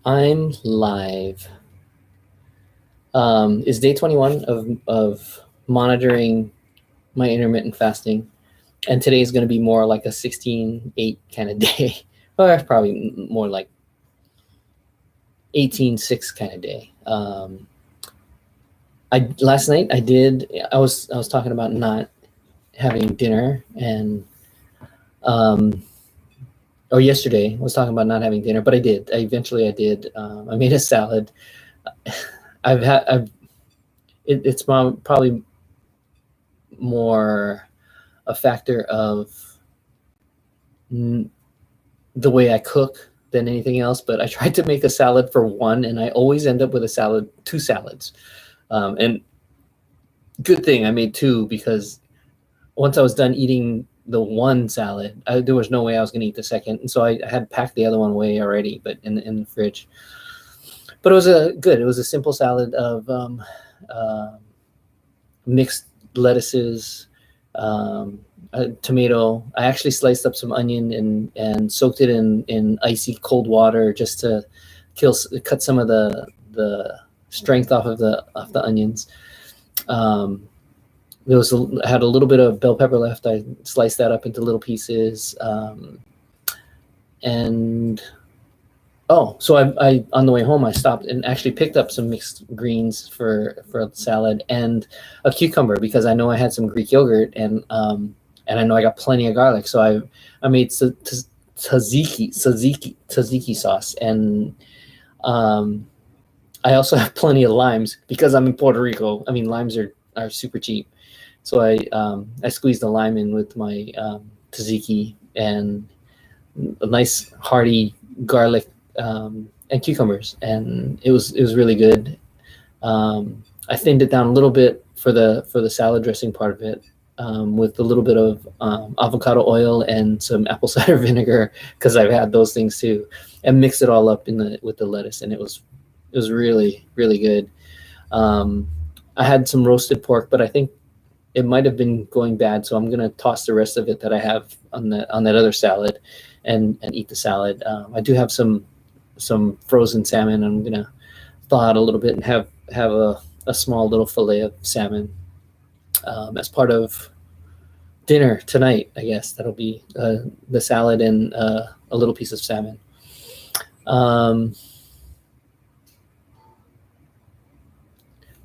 I'm live. Is day 21 of monitoring my intermittent fasting. And today is going to be more like a 16-8 kind of day. Or probably more like 18-6 kind of day. Last night I was talking about not having dinner, and or yesterday I was talking about not having dinner, but I did. I did. I made a salad. It's probably more a factor of the way I cook than anything else, but I tried to make a salad for one, and I always end up with two salads. And good thing I made two, because once I was done eating the one salad, there was no way I was going to eat the second. And so I had packed the other one away already, but in the fridge. But it was a simple salad of mixed lettuces, a tomato. I actually sliced up some onion and soaked it in icy cold water just to cut some of the strength off of the onions. I had a little bit of bell pepper left. I sliced that up into little pieces. So I on the way home, I stopped and actually picked up some mixed greens for the salad and a cucumber, because I know I had some Greek yogurt, and I know I got plenty of garlic. So I made tzatziki sauce, and I also have plenty of limes because I'm in Puerto Rico. I mean, limes are super cheap. So I squeezed a lime in with my tzatziki, and a nice hearty garlic and cucumbers, and it was really good. I thinned it down a little bit for the salad dressing part of it, with a little bit of avocado oil and some apple cider vinegar, because I've had those things too, and mixed it all up with the lettuce, and it was really, really good. I had some roasted pork, but I think it might have been going bad, so I'm gonna toss the rest of it that I have on that other salad, and eat the salad. I do have some frozen salmon. I'm gonna thaw out a little bit and have a small little fillet of salmon as part of dinner tonight. I guess that'll be the salad and a little piece of salmon.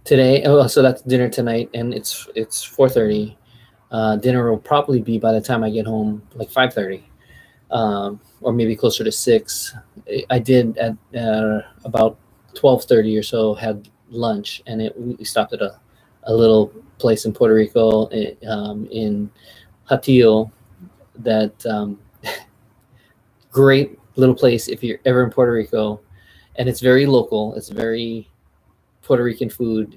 Today, so that's dinner tonight, and it's 4:30. Dinner will probably be, by the time I get home, like 5:30, or maybe closer to 6. I did at about 12:30 or so had lunch, and we stopped at a little place in Puerto Rico, in Hatillo, that great little place if you're ever in Puerto Rico, and it's very local. It's very Puerto Rican food.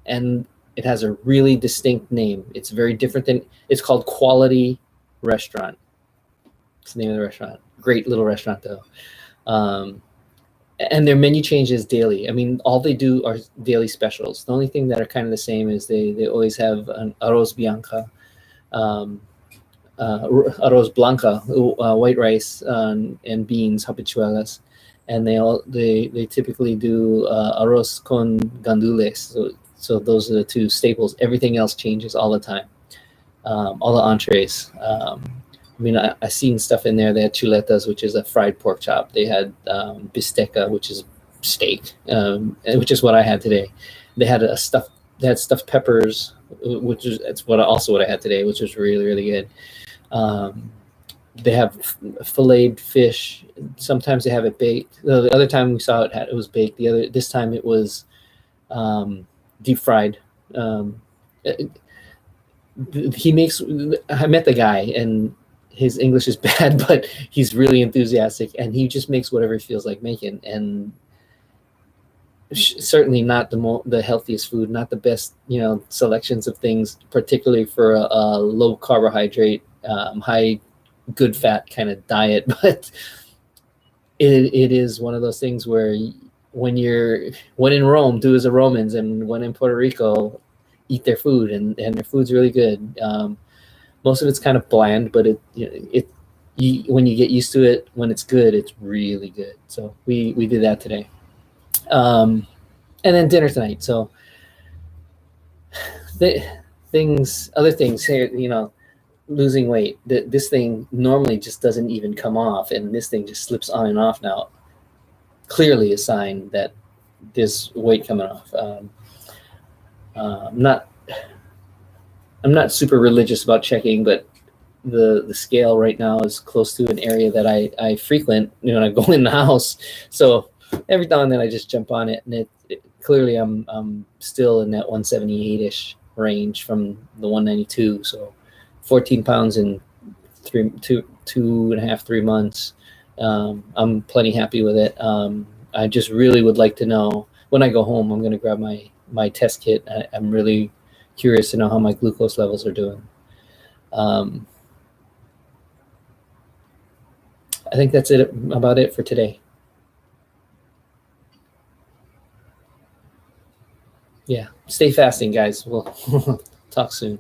And it has a really distinct name. It's very different it's called Quality Restaurant. It's the name of the restaurant. Great little restaurant though. And their menu changes daily. I mean, all they do are daily specials. The only thing that are kind of the same is they always have an arroz bianca, arroz blanca, white rice, and beans, habichuelas. And they typically do arroz con gandules. So those are the two staples. Everything else changes all the time. All the entrees. I mean, I seen stuff in there. They had chuletas, which is a fried pork chop. They had bisteca, which is steak, which is what I had today. They had stuffed peppers, that's what I had today, which was really, really good. They have filleted fish. Sometimes they have it baked. The other time we saw it was baked. This time it was deep fried. I met the guy, and his English is bad, but he's really enthusiastic, and he just makes whatever he feels like making. And certainly not the healthiest food, not the best, selections of things, particularly for a low carbohydrate, high good fat kind of diet. But it is one of those things where when in Rome, do as the Romans, and when in Puerto Rico, eat their food, and their food's really good. Most of it's kind of bland, but when you get used to it, when it's good, it's really good. So we did that today. And then dinner tonight. So the other things here, losing weight. This thing normally just doesn't even come off, and this thing just slips on and off now. Clearly a sign that there's weight coming off. I'm not super religious about checking, but the scale right now is close to an area that I frequent, when I go in the house. So every now and then I just jump on it, and clearly I'm still in that 178-ish range from the 192. So 14 pounds in 2.5, 3 months. I'm plenty happy with it. I just really would like to know, when I go home, I'm going to grab my test kit. I'm really curious to know how my glucose levels are doing. I think that's about it for today. Yeah, stay fasting, guys. We'll talk soon.